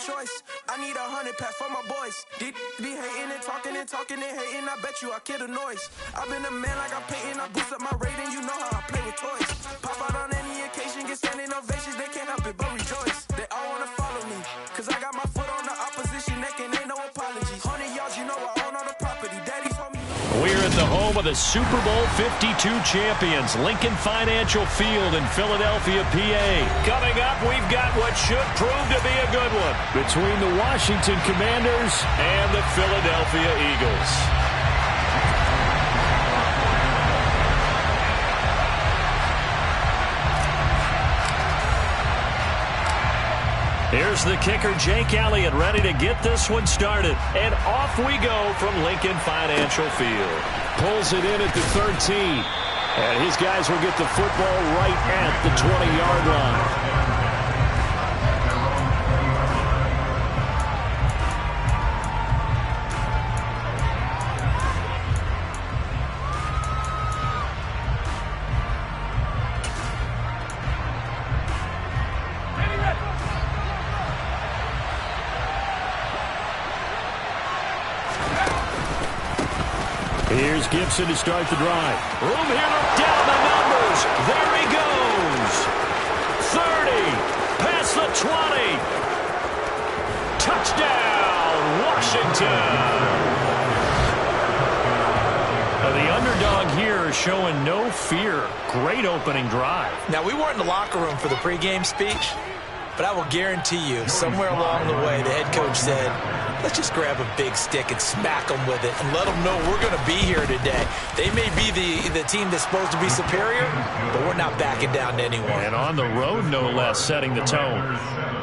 choice. I need 100 pass for my boys. Be hating and talking and talking and hating. I bet you I kill the noise. I've been a man like I'm painting. I boost up my rating. You know how I play with toys. Pop out on any occasion, get standing ovations. They can't help it but rejoice. They all wanna follow me, cause I got my foot on the opposition neck and ain't no apologies. 100 yards, you know I own all the property. Daddy told me. We're at the home of the Super Bowl 52 champions, Lincoln Financial Field in Philadelphia, PA. Coming up, we've got what should prove to be a good one between the Washington Commanders and the Philadelphia Eagles. Here's the kicker, Jake Elliott, ready to get this one started. And off we go from Lincoln Financial Field. Pulls it in at the 13. And his guys will get the football right at the 20-yard line. Here's Gibson to start the drive. Room here to down the numbers. There he goes. 30. Past the 20. Touchdown, Washington. The underdog here is showing no fear. Great opening drive. Now, we weren't in the locker room for the pregame speech, but I will guarantee you, somewhere along the way, the head coach said, let's just grab a big stick and smack them with it and let them know we're going to be here today. They may be the team that's supposed to be superior, but we're not backing down to anyone. And on the road, no less, setting the tone.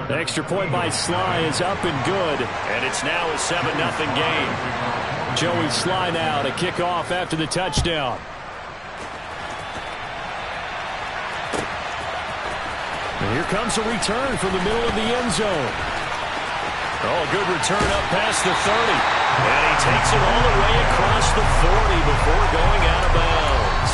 The extra point by Sly is up and good, and it's now a 7-0 game. Joey Sly now to kick off after the touchdown. And here comes a return from the middle of the end zone. Oh, a good return up past the 30. And he takes it all the way across the 40 before going out of bounds.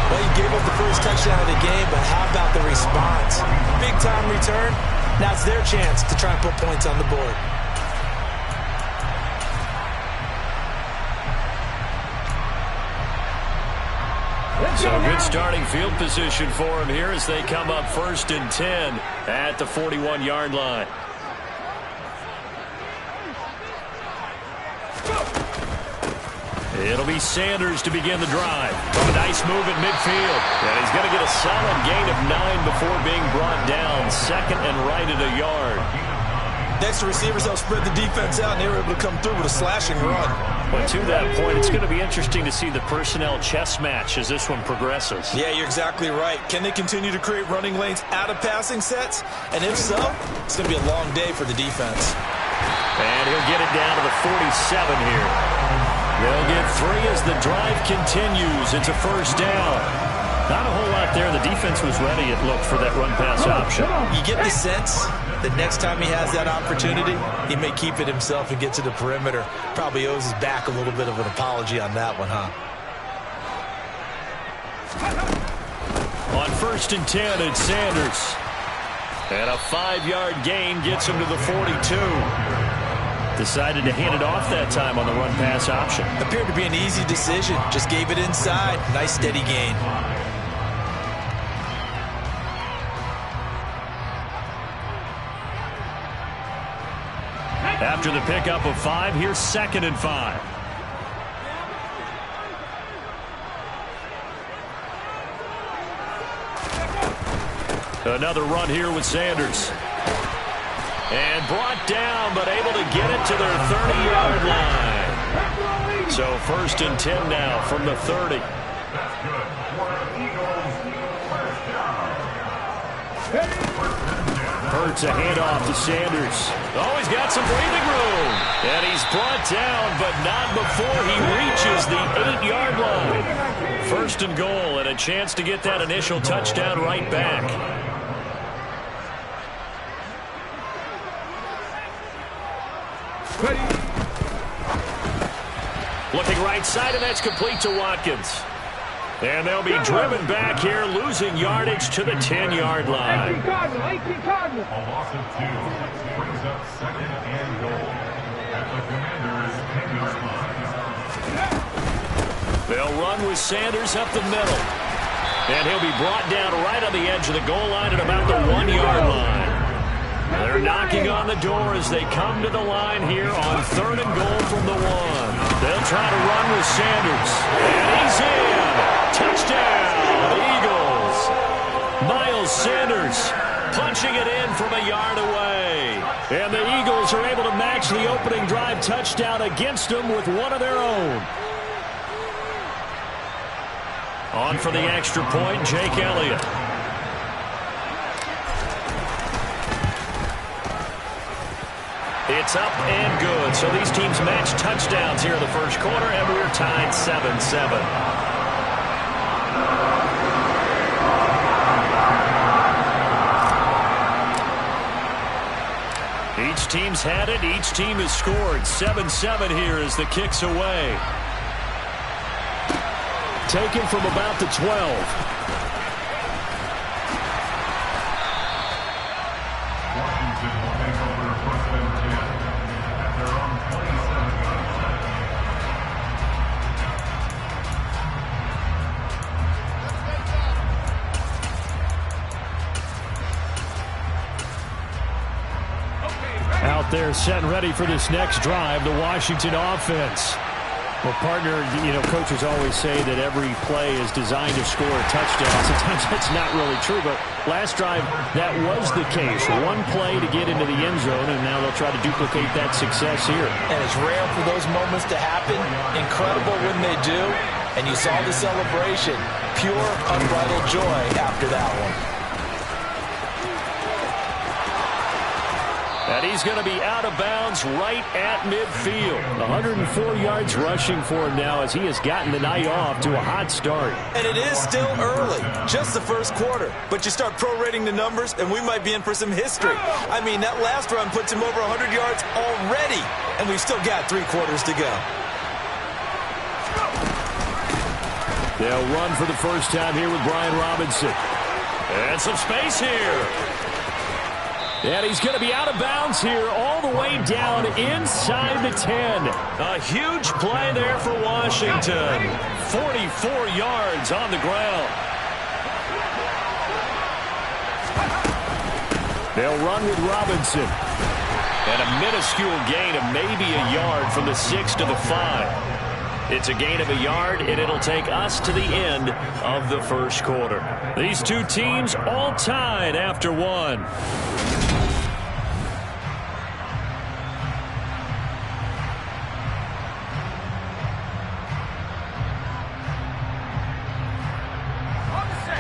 Well, he gave up the first touchdown of the game, but how about the response? Big-time return. Now it's their chance to try and put points on the board. So good starting field position for him here as they come up 1st and 10 at the 41-yard line. It'll be Sanders to begin the drive. From a nice move at midfield. And he's going to get a solid gain of 9 before being brought down. 2nd and right at a yard. Next to receivers, they'll spread the defense out, and they were able to come through with a slashing run. But to that point, it's going to be interesting to see the personnel chess match as this one progresses. Yeah, you're exactly right. Can they continue to create running lanes out of passing sets? And if so, it's going to be a long day for the defense. And he'll get it down to the 47 here. They'll get 3 as the drive continues. It's a 1st down. Not a whole lot there. The defense was ready, it looked, for that run-pass option. You get the sense that next time he has that opportunity, he may keep it himself and get to the perimeter. Probably owes his back a little bit of an apology on that one, huh? On 1st and 10, it's Sanders. And a 5-yard gain gets him to the 42. Decided to hand it off that time on the run-pass option. Appeared to be an easy decision. Just gave it inside. Nice, steady gain. After the pickup of 5, here's 2nd and 5. Another run here with Sanders. And brought down, but able to get it to their 30-yard line. So 1st and 10 now from the 30. Hurts a handoff to Sanders. Oh, he's got some breathing room. And he's brought down, but not before he reaches the 8-yard line. 1st and goal, and a chance to get that initial touchdown right back. Looking right side, and that's complete to Watkins. And they'll be driven back here, losing yardage to the 10-yard line. 18 Cardinals. A loss of 2 brings up 2nd and goal at the Commanders' 10-yard line. They'll run with Sanders up the middle. And he'll be brought down right on the edge of the goal line at about the 1-yard line. They're knocking on the door as they come to the line here on 3rd and goal from the 1. They'll try to run with Sanders. And he's in. Touchdown, Eagles. Miles Sanders punching it in from a yard away. And the Eagles are able to match the opening drive touchdown against them with one of their own. On for the extra point, Jake Elliott. It's up and good. So these teams match touchdowns here in the first quarter, and we're tied 7-7. Each team's had it. Each team has scored. 7-7 here as the kick's away. Taken from about the 12. Out there set and ready for this next drive, the Washington offense. Well, partner, coaches always say that every play is designed to score a touchdown. Sometimes that's not really true, but last drive, that was the case. One play to get into the end zone, and now they'll try to duplicate that success here. And it's rare for those moments to happen. Incredible when they do. And you saw the celebration. Pure, unbridled joy after that one. And he's going to be out of bounds right at midfield. 104 yards rushing for him now as he has gotten the night off to a hot start. And it is still early, just the first quarter. But you start prorating the numbers, and we might be in for some history. I mean, that last run puts him over 100 yards already, and we've still got 3 quarters to go. They'll run for the first time here with Brian Robinson. And some space here. And he's going to be out of bounds here all the way down inside the 10. A huge play there for Washington. 44 yards on the ground. They'll run with Robinson. And a minuscule gain of maybe a yard from the 6 to the 5. It's a gain of a yard, and it'll take us to the end of the first quarter. These two teams all tied after 1.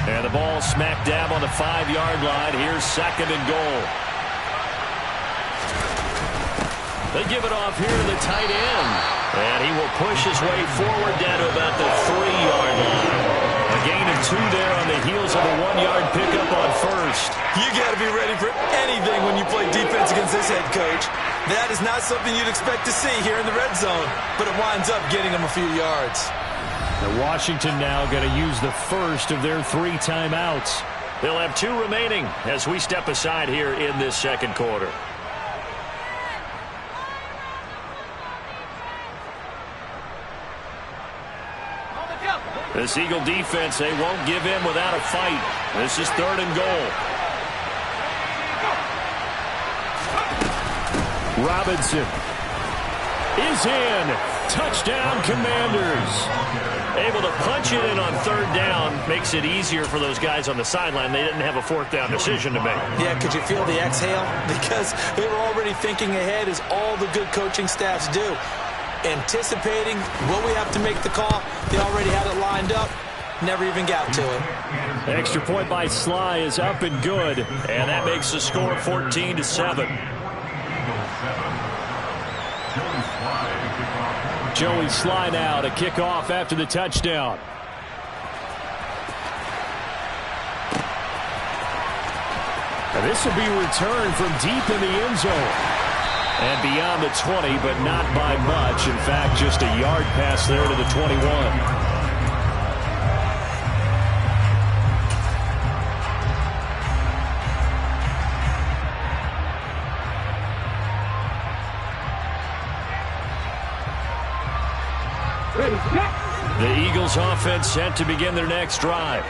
And the ball smack dab on the 5-yard line. Here's 2nd and goal. They give it off here to the tight end. And he will push his way forward down to about the 3-yard line. A gain of 2 there on the heels of a 1-yard pickup on first. You got to be ready for anything when you play defense against this head coach. That is not something you'd expect to see here in the red zone, but it winds up getting him a few yards. And Washington now going to use the first of their 3 timeouts. They'll have 2 remaining as we step aside here in this second quarter. This Eagle defense, they won't give in without a fight. This is 3rd and goal. Robinson is in. Touchdown, Commanders. Able to punch it in on 3rd down. Makes it easier for those guys on the sideline. They didn't have a 4th down decision to make. Yeah, could you feel the exhale? Because they were already thinking ahead, as all the good coaching staffs do. Anticipating, will we have to make the call? They already had it lined up. Never even got to it. Extra point by Sly is up and good. And that makes the score 14-7. Joey Sly now to kick off after the touchdown. And this will be returned from deep in the end zone. And beyond the 20, but not by much. In fact, just a yard pass there to the 21. Eagles offense set to begin their next drive.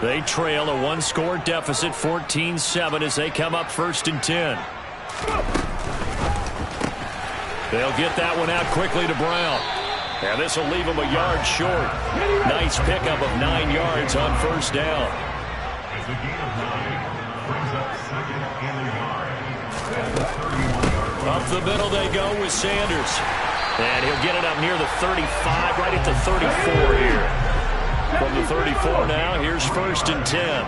They trail a one-score deficit, 14-7, as they come up 1st and 10. They'll get that one out quickly to Brown. And this will leave him a yard short. Nice pickup of 9 yards on 1st down. It's a gain of 9. Brings up 2nd and a yard. Up the middle they go with Sanders. And he'll get it up near the 35, right at the 34 here. From the 34 now, here's 1st and 10.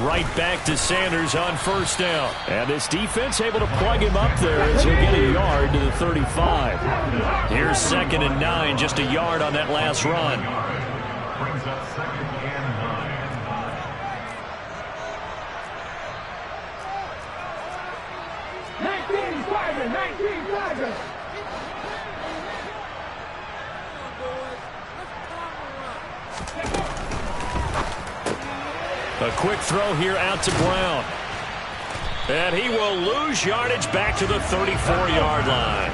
Right back to Sanders on 1st down. And this defense able to plug him up there as he'll get a yard to the 35. Here's 2nd and 9, just a yard on that last run. Brings up 2nd and 9. 19 Tigers. A quick throw here out to Brown. And he will lose yardage back to the 34-yard line.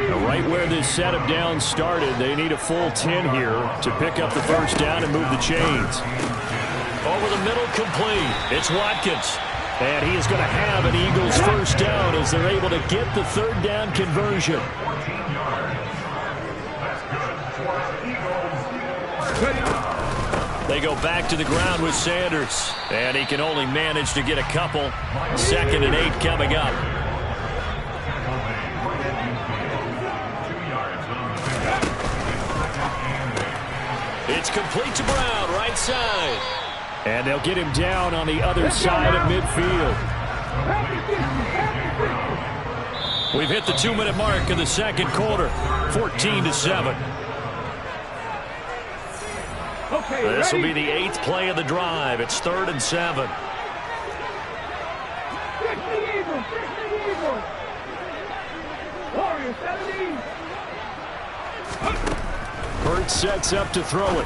Now, right where this set of downs started, they need a full 10 here to pick up the 1st down and move the chains. Over the middle, complete. It's Watkins. And he is going to have an Eagles 1st down as they're able to get the 3rd down conversion. 14 yards. That's good for Eagles. They go back to the ground with Sanders. And he can only manage to get a couple. 2nd and 8 coming up. It's complete to Brown, right side. And they'll get him down on the other side of midfield. We've hit the 2-minute mark of the 2nd quarter. 14-7. This will be the 8th play of the drive. It's 3rd and 7. Hurts sets up to throw it.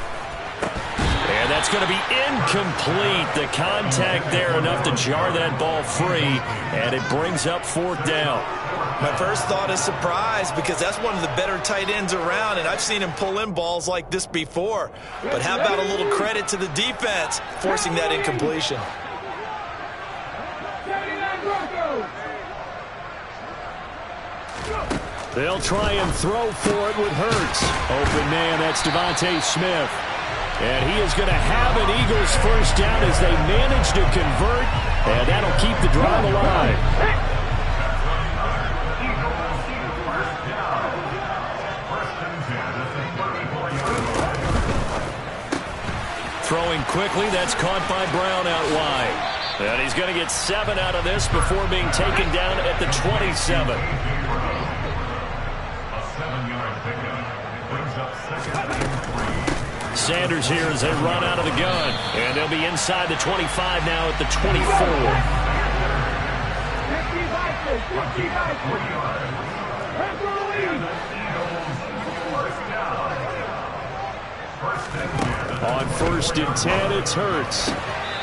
And that's going to be incomplete. The contact there enough to jar that ball free. And it brings up 4th down. My first thought is surprise, because that's one of the better tight ends around, and I've seen him pull in balls like this before. But how about a little credit to the defense forcing that incompletion? They'll try and throw for it with Hurts. Open man, that's Devontae Smith. And he is going to have an Eagles 1st down as they manage to convert, and that'll keep the drive alive. Throwing quickly, that's caught by Brown out wide. And he's going to get 7 out of this before being taken down at the 27. A 7-yard pickup. Brings up 2nd and 3. Sanders here as they run out of the gun. And they'll be inside the 25 now at the 24. On 1st and 10, it's Hurts.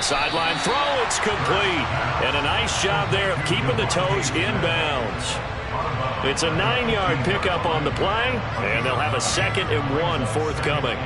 Sideline throw, it's complete. And a nice job there of keeping the toes inbounds. It's a 9-yard pickup on the play, and they'll have a 2nd and 1 forthcoming.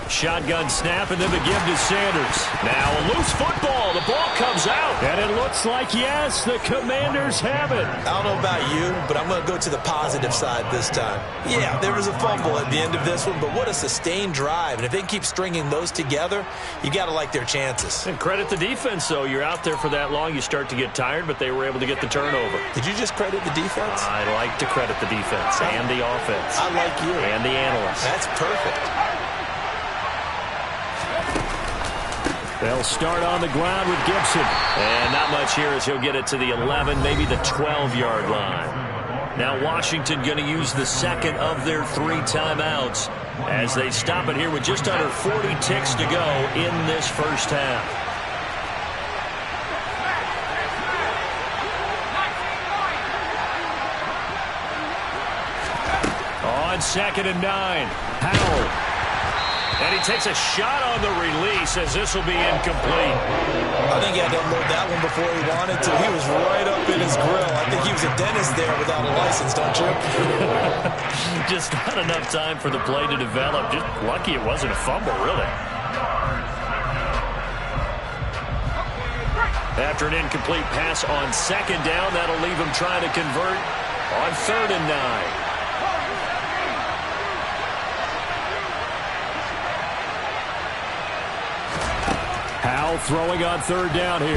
Shotgun snap, and then the give to Sanders. Now a loose football. The ball comes out. And it looks like, yes, the Commanders have it. I don't know about you, but I'm going to go to the positive side this time. Yeah, there was a fumble at the end of this one, but what a sustained drive. And if they keep stringing those together, you got to like their chances. And credit the defense, though. You're out there for that long, you start to get tired, but they were able to get the turnover. Did you just credit the defense? I like to credit the defense and the offense. I like you. And the analysts. That's perfect. They'll start on the ground with Gibson. And not much here as he'll get it to the 11, maybe the 12-yard line. Now Washington going to use the 2nd of their 3 timeouts as they stop it here with just under 40 ticks to go in this 1st half. On 2nd and 9, Howell. And he takes a shot on the release as this will be incomplete. I think he had to unload that one before he wanted to. He was right up in his grill. I think he was a dentist there without a license, don't you? Just not enough time for the play to develop. Just lucky it wasn't a fumble, really. After an incomplete pass on second down, that'll leave him trying to convert on 3rd and 9. Howell throwing on 3rd down here.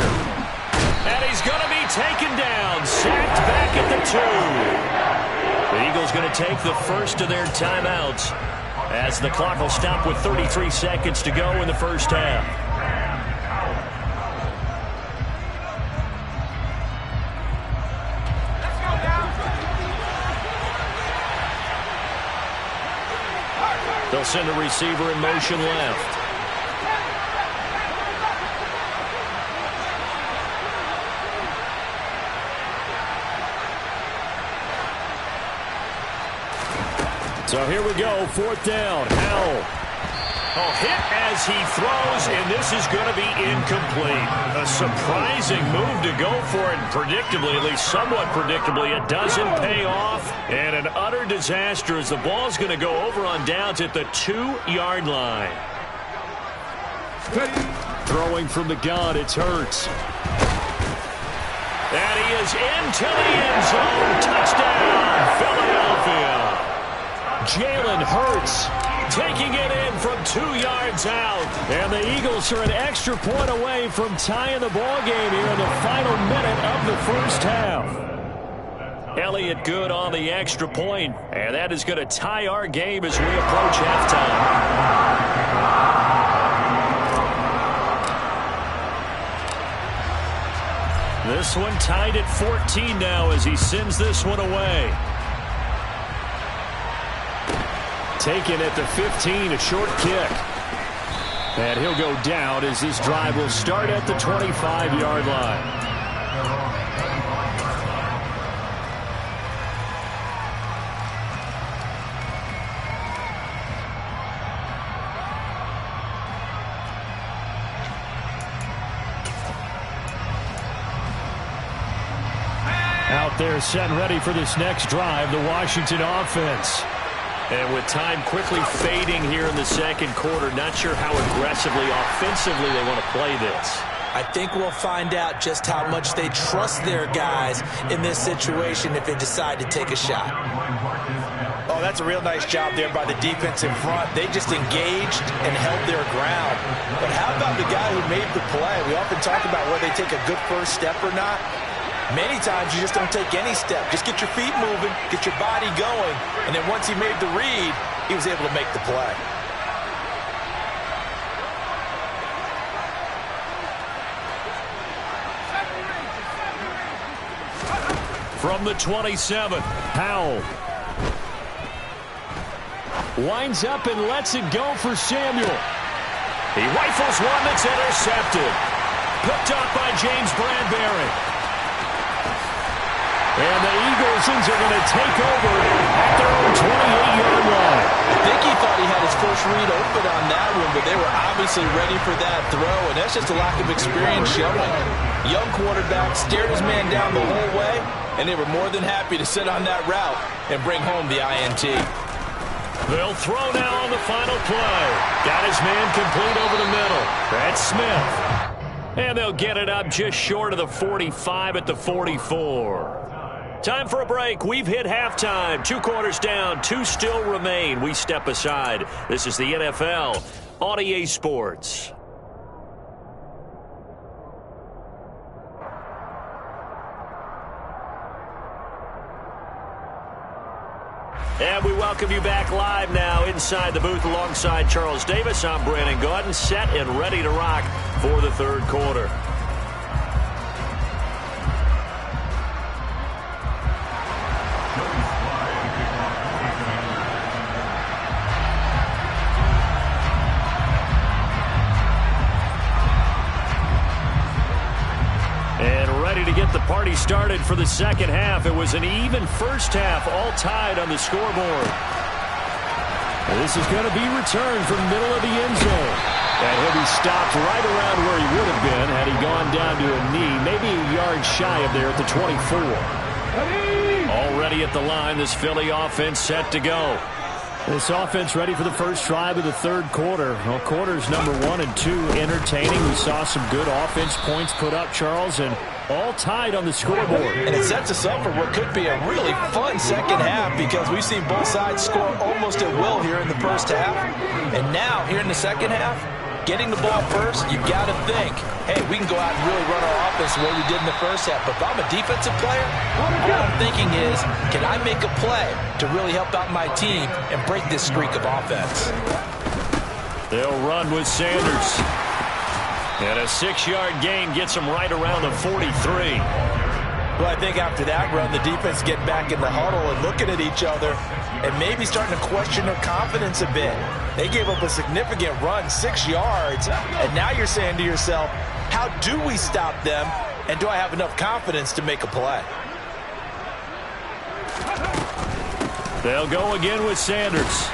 And he's going to be taken down. Sacked back at the 2. The Eagles going to take the first of their timeouts as the clock will stop with 33 seconds to go in the first half. They'll send a receiver in motion left. So here we go, 4th down. Howell. Oh, hit as he throws, and this is going to be incomplete. A surprising move to go for it, and predictably, at least somewhat predictably, it doesn't pay off. And an utter disaster as the ball's going to go over on downs at the 2-yard line. Throwing from the gun, it's Hurts. And he is into the end zone. Touchdown, Philadelphia. Jalen Hurts taking it in from 2 yards out. And the Eagles are an extra point away from tying the ball game here in the final minute of the first half. Elliott good on the extra point, and that is going to tie our game as we approach halftime. This one tied at 14 now as he sends this one away. Taken at the 15, a short kick. And he'll go down as this drive will start at the 25-yard line. Out there set and ready for this next drive, the Washington offense. And with time quickly fading here in the second quarter, not sure how aggressively, offensively they want to play this. I think we'll find out just how much they trust their guys in this situation if they decide to take a shot. Oh, that's a real nice job there by the defense in front. They just engaged and held their ground. But how about the guy who made the play? We often talk about whether they take a good first step or not. Many times you just don't take any step. Just get your feet moving, get your body going, and then once he made the read, he was able to make the play. From the 27, Howell. Winds up and lets it go for Samuel. He rifles one that's intercepted. Picked up by James Bradbury. And the Eaglesons are going to take over at their own 28-yard line. I think he thought he had his first read open on that one, but they were obviously ready for that throw, and that's just a lack of experience showing. Young quarterback stared his man down the whole way, and they were more than happy to sit on that route and bring home the INT. They'll throw now on the final play. Got his man complete over the middle. That's Smith. And they'll get it up just short of the 45 at the 44. Time for a break. We've hit halftime. 2 quarters down. 2 still remain. We step aside. This is the NFL on EA Sports. And we welcome you back live now inside the booth alongside Charles Davis. I'm Brandon Gaudin, set and ready to rock for the third quarter. Ready to get the party started for the second half. It was an even first half, all tied on the scoreboard. This is going to be returned from the middle of the end zone. And he'll be stopped right around where he would have been had he gone down to a knee, maybe a yard shy of there at the 24. Already at the line, this Philly offense set to go. This offense ready for the first drive of the third quarter. Well, quarters number 1 and 2 entertaining. We saw some good offense points put up, Charles, and all tied on the scoreboard. And it sets us up for what could be a really fun second half because we've seen both sides score almost at will here in the first half. And now, here in the second half, getting the ball first, you've got to think, hey, we can go out and really run our offense the way we did in the first half. But if I'm a defensive player, all I'm thinking is, can I make a play to really help out my team and break this streak of offense? They'll run with Sanders. And a 6-yard gain gets him right around the 43. Well, I think after that run, the defense get back in the huddle and looking at each other and maybe starting to question their confidence a bit. They gave up a significant run, 6 yards, and now you're saying to yourself, how do we stop them, and do I have enough confidence to make a play? They'll go again with Sanders.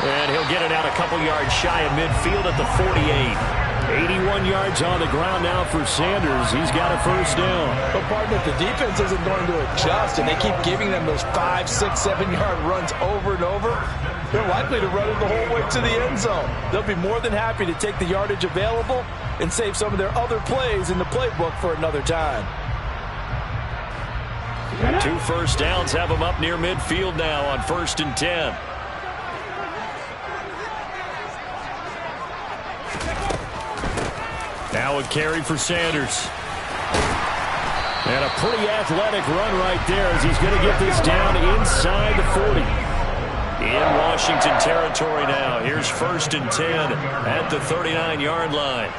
And he'll get it out a couple yards shy of midfield at the 48. 81 yards on the ground now for Sanders. He's got a first down. But, partner, if the defense isn't going to adjust and they keep giving them those 5, 6, 7-yard runs over and over, they're likely to run it the whole way to the end zone. They'll be more than happy to take the yardage available and save some of their other plays in the playbook for another time. 2 first downs have them up near midfield now on 1st and 10. Now a carry for Sanders. And a pretty athletic run right there as he's going to get this down inside the 40. In Washington territory now. Here's 1st and 10 at the 39-yard line.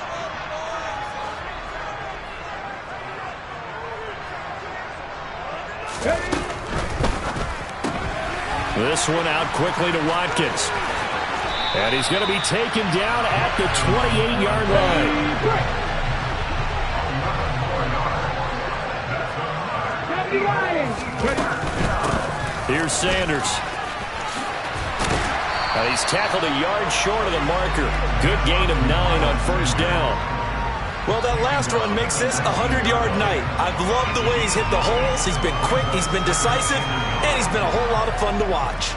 This one out quickly to Watkins. And he's going to be taken down at the 28-yard line. Here's Sanders. Now he's tackled a yard short of the marker. Good gain of 9 on 1st down. Well, that last run makes this a 100-yard night. I've loved the way he's hit the holes. He's been quick, he's been decisive, and he's been a whole lot of fun to watch.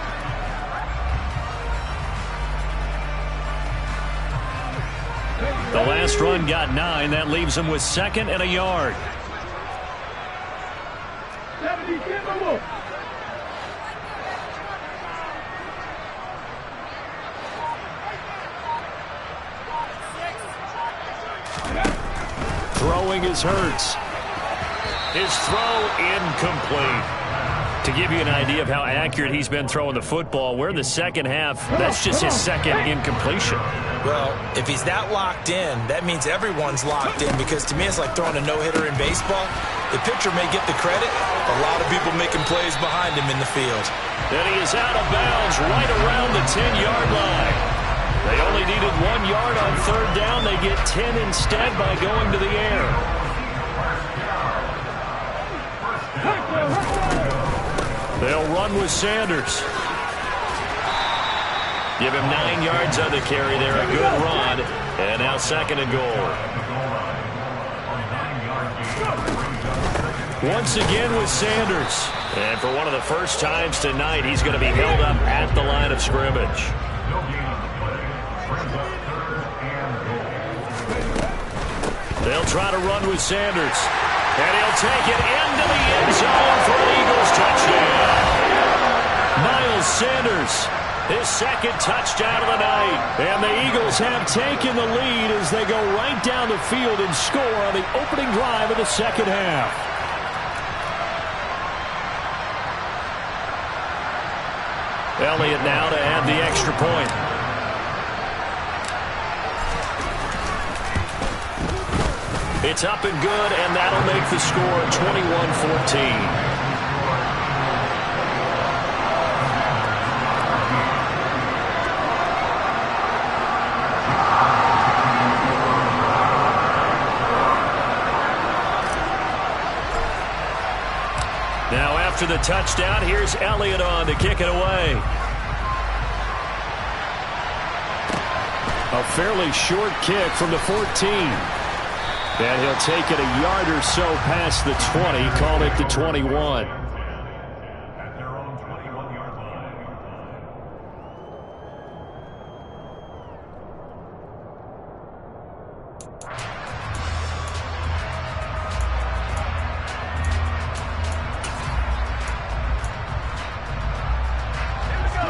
The last run got 9. That leaves him with 2nd and a yard. Throwing is Hurts. His throw incomplete. To give you an idea of how accurate he's been throwing the football, we're in the second half. That's just his 2nd incompletion. Well, if he's that locked in, that means everyone's locked in, because to me it's like throwing a no-hitter in baseball. The pitcher may get the credit, a lot of people making plays behind him in the field. Then he is out of bounds right around the 10-yard line. They only needed 1 yard on 3rd down. They get 10 instead by going to the air. They'll run with Sanders. Give him 9 yards on the carry there. A good run. And now 2nd and goal. Once again with Sanders. And for one of the first times tonight, he's going to be held up at the line of scrimmage. They'll try to run with Sanders. And he'll take it into the end zone for an Eagles touchdown. Miles Sanders, his 2nd touchdown of the night. And the Eagles have taken the lead as they go right down the field and score on the opening drive of the second half. Elliott now to add the extra point. It's up and good, and that'll make the score 21-14. Now after the touchdown, here's Elliott on to kick it away. A fairly short kick from the 14. And he'll take it a yard or so past the 20, call it the 21. At their own 21-yard line.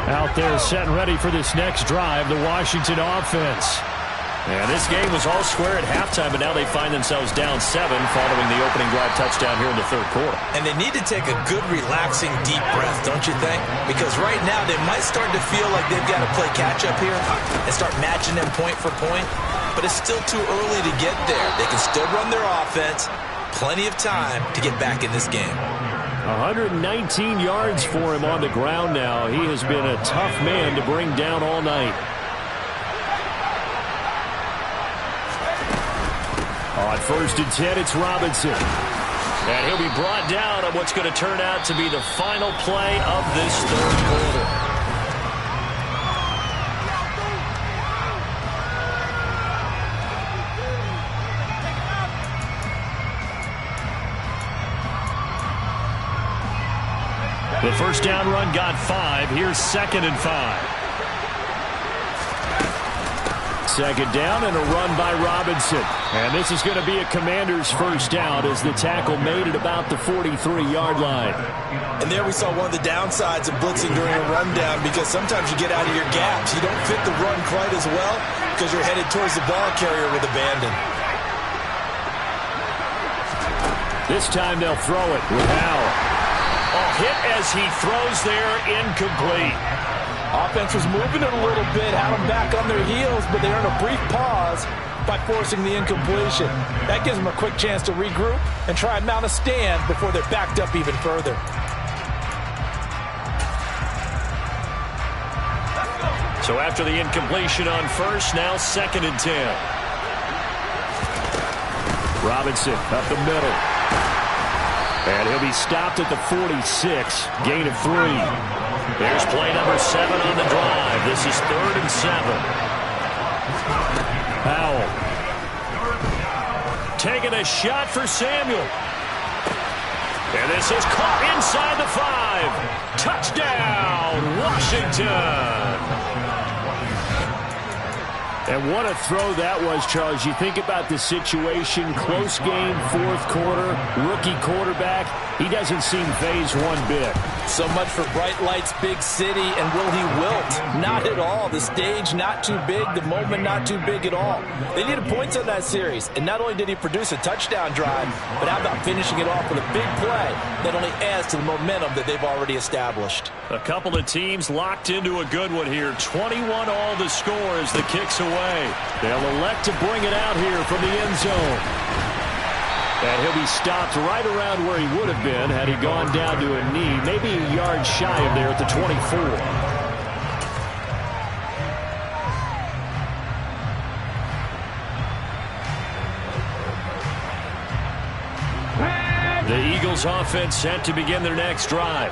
Out there set and ready for this next drive, the Washington offense. And this game was all square at halftime, but now they find themselves down 7 following the opening drive touchdown here in the third quarter. And they need to take a good, relaxing, deep breath, don't you think? Because right now they might start to feel like they've got to play catch-up here and start matching them point for point. But it's still too early to get there. They can still run their offense. Plenty of time to get back in this game. 119 yards for him on the ground now. He has been a tough man to bring down all night. On 1st and 10, it's Robinson. And he'll be brought down on what's going to turn out to be the final play of this third quarter. The first down run got 5. Here's 2nd and 5. Second down and a run by Robinson. And this is going to be a Commander's first down as the tackle made it about the 43-yard line. And there we saw one of the downsides of blitzing during a rundown, because sometimes you get out of your gaps. You don't fit the run quite as well because you're headed towards the ball carrier with abandon. This time they'll throw it with Howell. Hit as he throws there, incomplete. Offense was moving it a little bit, had them back on their heels, but they earned a brief pause by forcing the incompletion. That gives them a quick chance to regroup and try and mount a stand before they're backed up even further. So after the incompletion on first, now 2nd and 10. Robinson up the middle. And he'll be stopped at the 46, gain of 3. There's play number 7 on the drive. This is 3rd and 7. Howell taking a shot for Samuel. And this is caught inside the 5. Touchdown, Washington. And what a throw that was, Charles. You think about the situation, close game, 4th quarter, rookie quarterback. He doesn't seem fazed one bit. So much for bright lights, big city, and will he wilt? Not at all. The stage not too big, the moment not too big at all. They needed points on that series, and not only did he produce a touchdown drive, but how about finishing it off with a big play that only adds to the momentum that they've already established. A couple of teams locked into a good one here. 21 all the score as the kick's away. They'll elect to bring it out here from the end zone. And he'll be stopped right around where he would have been had he gone down to a knee, maybe a yard shy of there at the 24. The Eagles offense set to begin their next drive.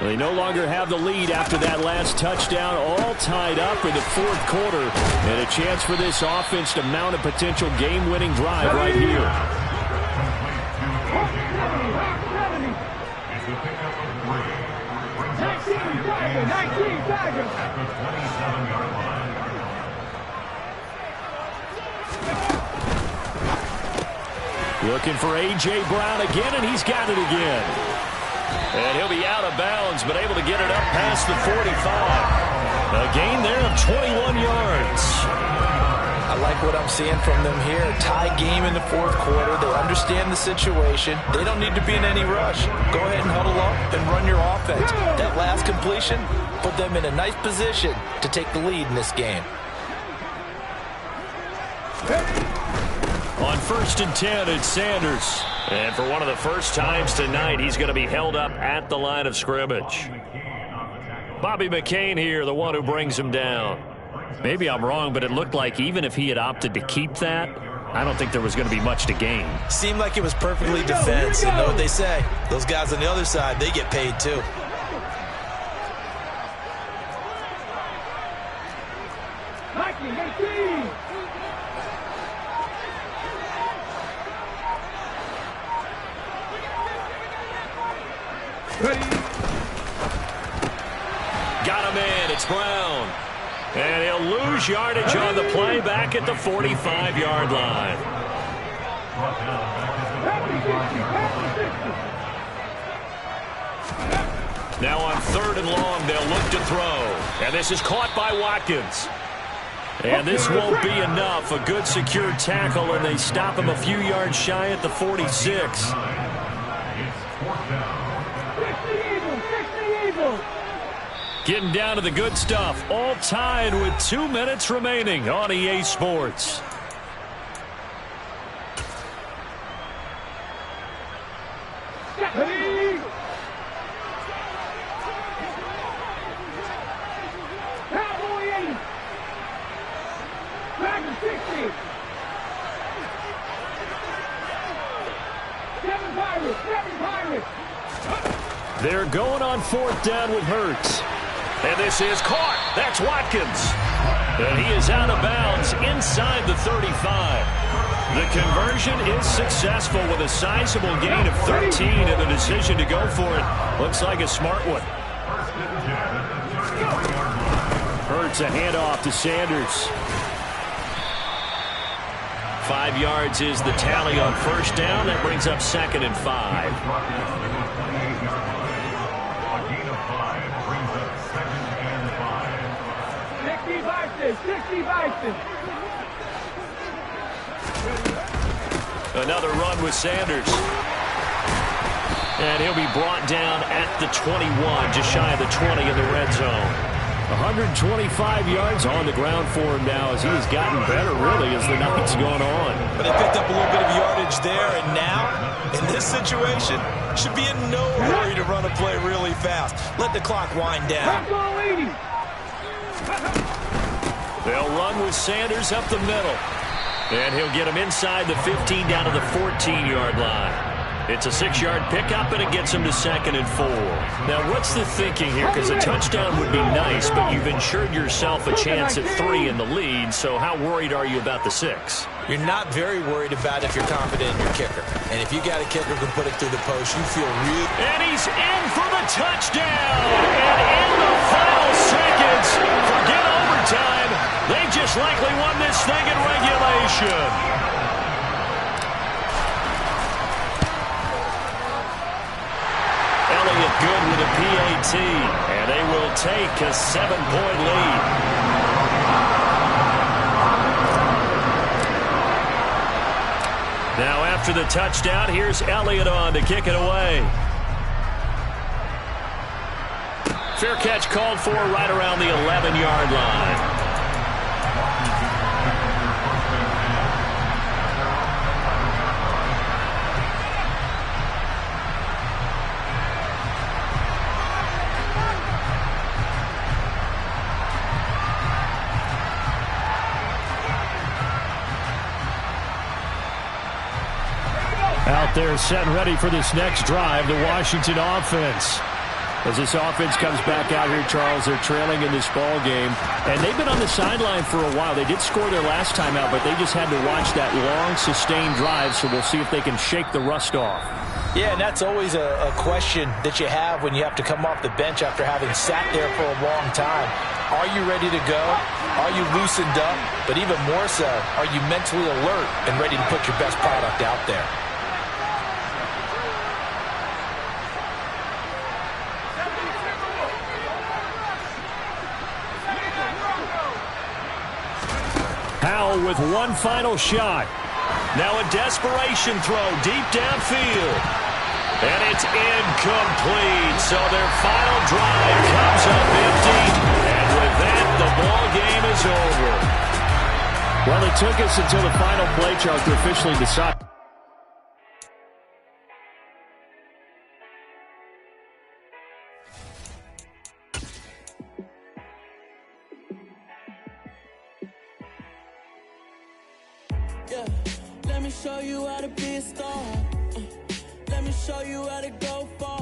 They no longer have the lead after that last touchdown, all tied up in the 4th quarter, and a chance for this offense to mount a potential game-winning drive right here. It's the pickup of 3. Brings up 2nd and 7 at the 27-yard line. Looking for A.J. Brown again, and he's got it again. And he'll be out of bounds, but able to get it up past the 45. A gain there of 21 yards. I like what I'm seeing from them here. Tie game in the 4th quarter. They understand the situation. They don't need to be in any rush. Go ahead and huddle up and run your offense. That last completion put them in a nice position to take the lead in this game. On 1st and 10, it's Sanders. And for one of the first times tonight, he's going to be held up at the line of scrimmage. Bobby McCain here, the one who brings him down. Maybe I'm wrong, but it looked like even if he had opted to keep that, I don't think there was going to be much to gain. Seemed like it was perfectly defense. You know what they say. Those guys on the other side, they get paid too. Got him in. It's Brown. And he'll lose yardage on the play back at the 45-yard line. Now on 3rd and long, they'll look to throw. And this is caught by Watkins. And this won't be enough. A good secure tackle, and they stop him a few yards shy at the 46. Getting down to the good stuff. All tied with 2 minutes remaining on EA Sports. They're going on 4th down with Hurts. And this is caught. That's Watkins. And he is out of bounds inside the 35. The conversion is successful with a sizable gain of 13 and the decision to go for it. Looks like a smart one. Hurts a handoff to Sanders. 5 yards is the tally on 1st down. That brings up 2nd and 5. Another run with Sanders. And he'll be brought down at the 21, just shy of the 20 in the red zone. 125 yards on the ground for him now as he has gotten better, really, as the night's gone on. But they picked up a little bit of yardage there, and now, in this situation, should be in no hurry to run a play really fast. Let the clock wind down. They'll run with Sanders up the middle. And he'll get him inside the 15 down to the 14-yard line. It's a 6-yard pickup, and it gets him to 2nd and 4. Now, what's the thinking here? Because a touchdown would be nice, but you've insured yourself a chance at 3 in the lead, so how worried are you about the 6? You're not very worried about if you're confident in your kicker. And if you got a kicker who can put it through the post, you feel real. And he's in for the touchdown! And in the final seconds, forget overtime. They just likely won this thing in regulation. Good with a PAT, and they will take a 7-point lead. Now after the touchdown, here's Elliott on to kick it away. Fair catch called for right around the 11-yard line. Out there set and ready for this next drive, the Washington offense. As this offense comes back out here, Charles, they're trailing in this ball game. And they've been on the sideline for a while. They did score their last time out, but they just had to watch that long, sustained drive, so we'll see if they can shake the rust off. Yeah, and that's always a question that you have when you have to come off the bench after having sat there for a long time. Are you ready to go? Are you loosened up? But even more so, are you mentally alert and ready to put your best product out there? Howell with one final shot. Now a desperation throw deep downfield. And it's incomplete. So their final drive comes up empty. And with that, the ball game is over. Well, it took us until the final play, Charles, to officially decide. Let me show you how to be a star. Let me show you how to go far.